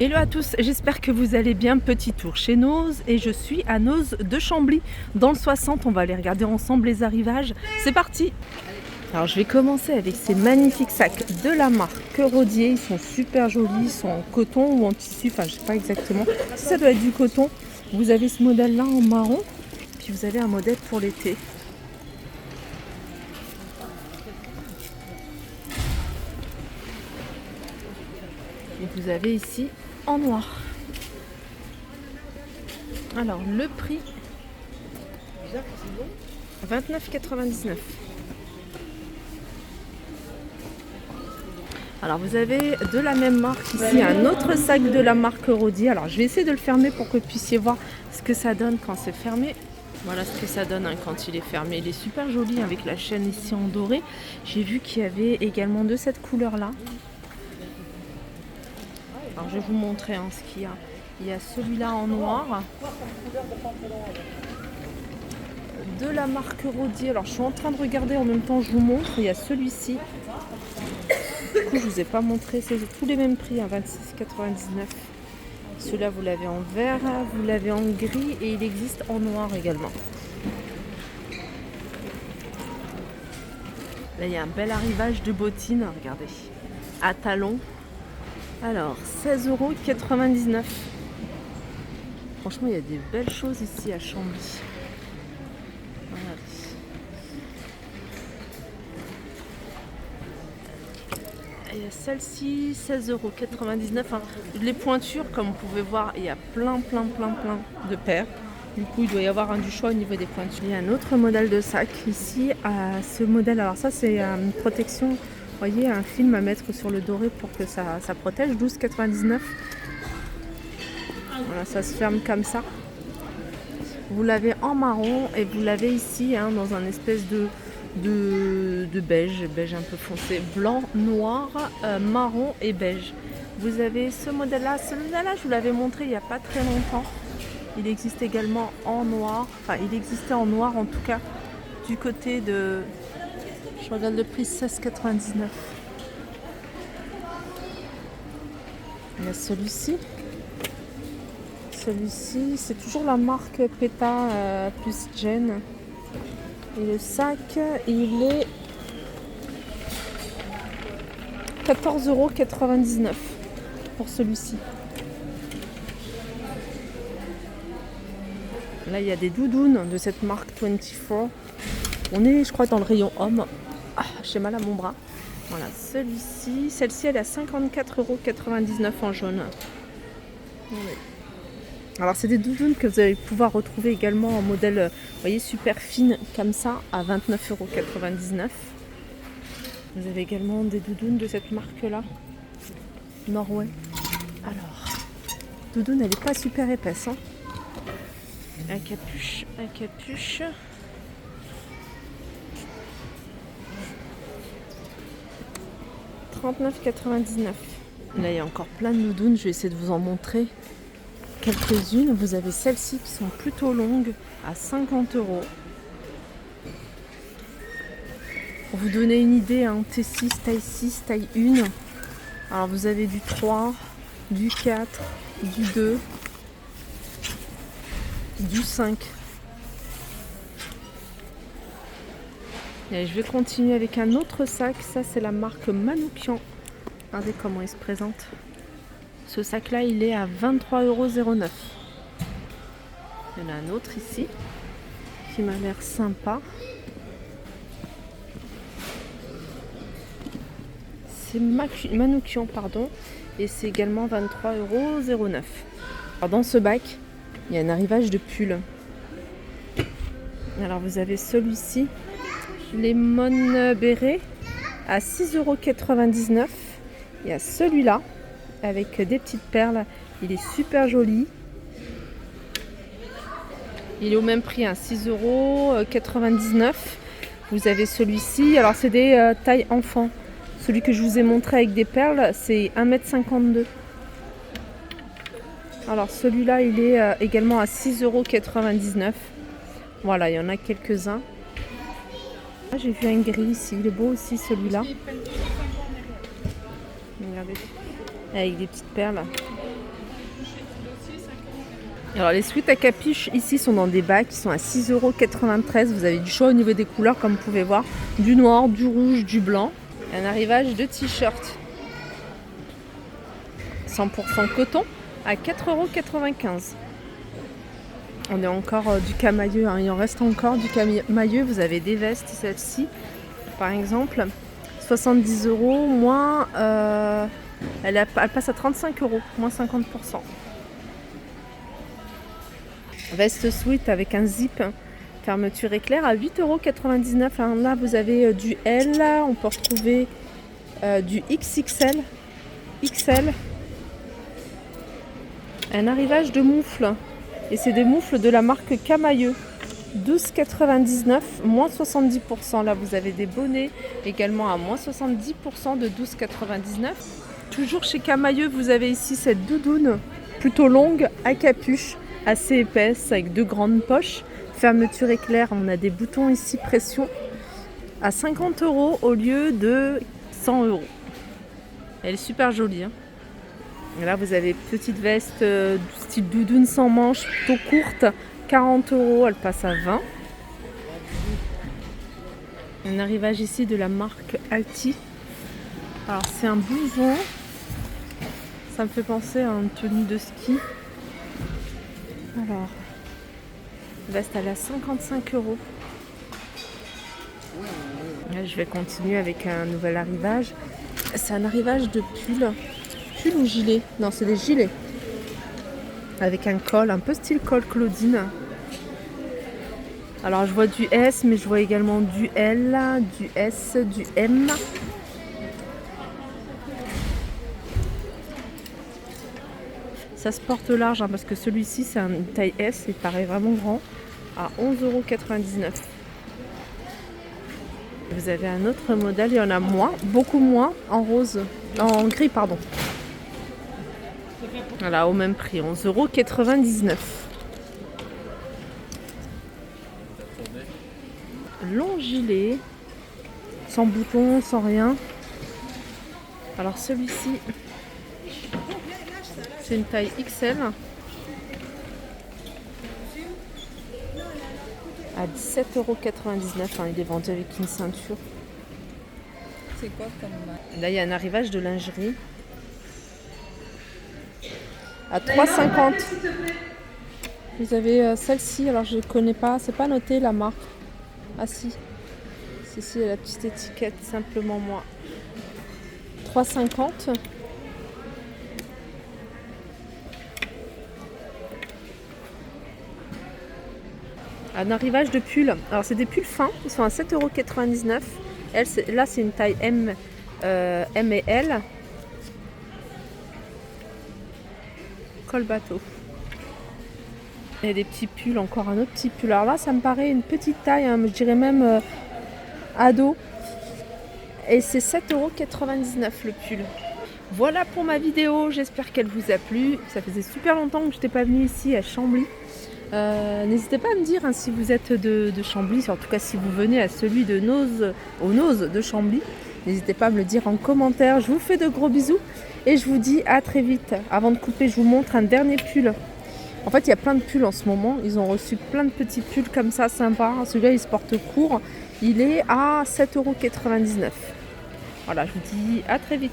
Hello à tous, j'espère que vous allez bien. Petit tour chez Noz et je suis à Noz de Chambly dans le 60. On va aller regarder ensemble les arrivages. C'est parti. Alors je vais commencer avec ces magnifiques sacs de la marque Rodier. Ils sont super jolis, ils sont en coton ou en tissu, enfin je sais pas exactement. Ça doit être du coton. Vous avez ce modèle là en marron, puis vous avez un modèle pour l'été. Et vous avez ici en noir. Alors le prix 29,99. Alors vous avez de la même marque ici un autre sac de la marque Rodier. Alors je vais essayer de le fermer pour que vous puissiez voir ce que ça donne quand c'est fermé. Voilà ce que ça donne quand il est fermé. Il est super joli avec la chaîne ici en doré. J'ai vu qu'il y avait également de cette couleur là. Alors je vais vous montrer ce qu'il y a. Il y a celui-là en noir. De la marque Rodier. Alors je suis en train de regarder en même temps je vous montre. Il y a celui-ci. Du coup je vous ai pas montré. C'est tous les mêmes prix, 26,99. Celui-là vous l'avez en vert, vous l'avez en gris et il existe en noir également. Là il y a un bel arrivage de bottines. Regardez. À talons. Alors 16,99 €. Franchement, il y a des belles choses ici à Chambly. Voilà. Il y a celle-ci, 16,99 €. Les pointures, comme vous pouvez voir, il y a plein de paires. Du coup, il doit y avoir du choix au niveau des pointures. Il y a un autre modèle de sac ici. Ce modèle, alors ça, c'est une protection. Vous voyez, un film à mettre sur le doré pour que ça protège. 12,99 €. Voilà, ça se ferme comme ça. Vous l'avez en marron et vous l'avez ici dans un espèce de beige un peu foncé, blanc, noir, marron et beige. Vous avez ce modèle-là. Celui-là, je vous l'avais montré il n'y a pas très longtemps. Il existe également en noir. Enfin, il existait en noir en tout cas du côté de... Je regarde le prix, 16,99 €. Il y a celui-ci. Celui-ci, c'est toujours la marque PETA plus Gen. Et le sac, il est 14,99 € pour celui-ci. Là, il y a des doudounes de cette marque 24. On est, je crois, dans le rayon homme. Ah, j'ai mal à mon bras. Voilà, celui-ci. Celle-ci, elle est à 54,99 € en jaune. Oui. Alors c'est des doudounes que vous allez pouvoir retrouver également en modèle, vous voyez, super fine comme ça à 29,99 €. Vous avez également des doudounes de cette marque là, Norway. Alors, doudoune elle n'est pas super épaisse. À capuche. 39,99 €. Là il y a encore plein de doudounes, je vais essayer de vous en montrer quelques-unes. Vous avez celles-ci qui sont plutôt longues à 50 €. Pour vous donner une idée, T6, taille 6, taille 1. Alors vous avez du 3, du 4, du 2, du 5. Et je vais continuer avec un autre sac. Ça c'est la marque Manoukian. Regardez comment il se présente. Ce sac-là, il est à 23,09 €. Il y en a un autre ici qui m'a l'air sympa. C'est Manoukian, pardon. Et c'est également 23,09 €. Alors dans ce bac, il y a un arrivage de pull. Alors vous avez celui-ci, Lemon Beret, à 6,99 €. Il y a celui-là, avec des petites perles. Il est super joli. Il est au même prix, 6,99 €. Vous avez celui-ci. Alors c'est des tailles enfants. Celui que je vous ai montré avec des perles, c'est 1,52 m. Alors celui-là, il est également à 6,99 €. Voilà, il y en a quelques-uns. J'ai vu un gris ici. Il est beau aussi celui-là. Regardez. Avec des petites perles. Alors les sweats à capuche ici sont dans des bacs qui sont à 6,93 €. Vous avez du choix au niveau des couleurs comme vous pouvez voir. Du noir, du rouge, du blanc. Un arrivage de t-shirt 100% coton à 4,95 €. On est encore du camailleux, hein. Il en reste encore du camailleux. Vous avez des vestes, celle-ci par exemple. 70 €, moins elle passe à 35 €, moins 50%. Veste sweat avec un zip, fermeture éclair à 8,99 €. Là, vous avez du L, on peut retrouver du XXL, XL. Un arrivage de moufles. Et c'est des moufles de la marque Camailleux. 12,99 €, moins 70%. Là, vous avez des bonnets également à moins 70% de 12,99 €. Toujours chez Camailleux, vous avez ici cette doudoune plutôt longue à capuche, assez épaisse avec deux grandes poches. Fermeture éclair, on a des boutons ici pression à 50 € au lieu de 100 €. Elle est super jolie, hein. Et là, vous avez petite veste style doudoune sans manches, plutôt courte, 40 €, elle passe à 20 €. Un arrivage ici de la marque Alti. Alors c'est un blouson, ça me fait penser à une tenue de ski. Alors, veste elle est à 55 €. Là, je vais continuer avec un nouvel arrivage. C'est un arrivage de pull. Pull ou gilet? Non, c'est des gilets. Avec un col, un peu style col Claudine. Alors je vois du S, mais je vois également du L, du S, du M. Ça se porte large, hein, parce que celui-ci c'est une taille S, il paraît vraiment grand, à 11,99 €. Vous avez un autre modèle, il y en a moins, beaucoup moins, en rose, en gris pardon. Voilà, au même prix, 11,99 €. Long gilet, sans bouton, sans rien. Alors celui-ci, c'est une taille XL à 17,99 €. Il est vendu avec une ceinture. C'est quoi comme... Là, il y a un arrivage de lingerie à 3,50 €. Vous avez celle-ci, alors je ne connais pas, c'est pas noté la marque. Ah si, c'est la petite étiquette, simplement moi. 3,50 €. Un arrivage de pulls. Alors c'est des pulls fins, ils sont à 7,99 €. Là c'est une taille M, M et L. Col bateau. Il y a des petits pulls, encore un autre petit pull. Alors là ça me paraît une petite taille, hein, je dirais même ado. Et c'est 7,99 € le pull. Voilà pour ma vidéo, j'espère qu'elle vous a plu. Ça faisait super longtemps que je n'étais pas venue ici à Chambly. N'hésitez pas à me dire, hein, si vous êtes de Chambly, en tout cas si vous venez à celui de Noz, au Noz de Chambly. N'hésitez pas à me le dire en commentaire. Je vous fais de gros bisous et je vous dis à très vite. Avant de couper, je vous montre un dernier pull. En fait, il y a plein de pulls en ce moment. Ils ont reçu plein de petits pulls comme ça, sympa. Celui-là, il se porte court. Il est à 7,99 €. Voilà, je vous dis à très vite.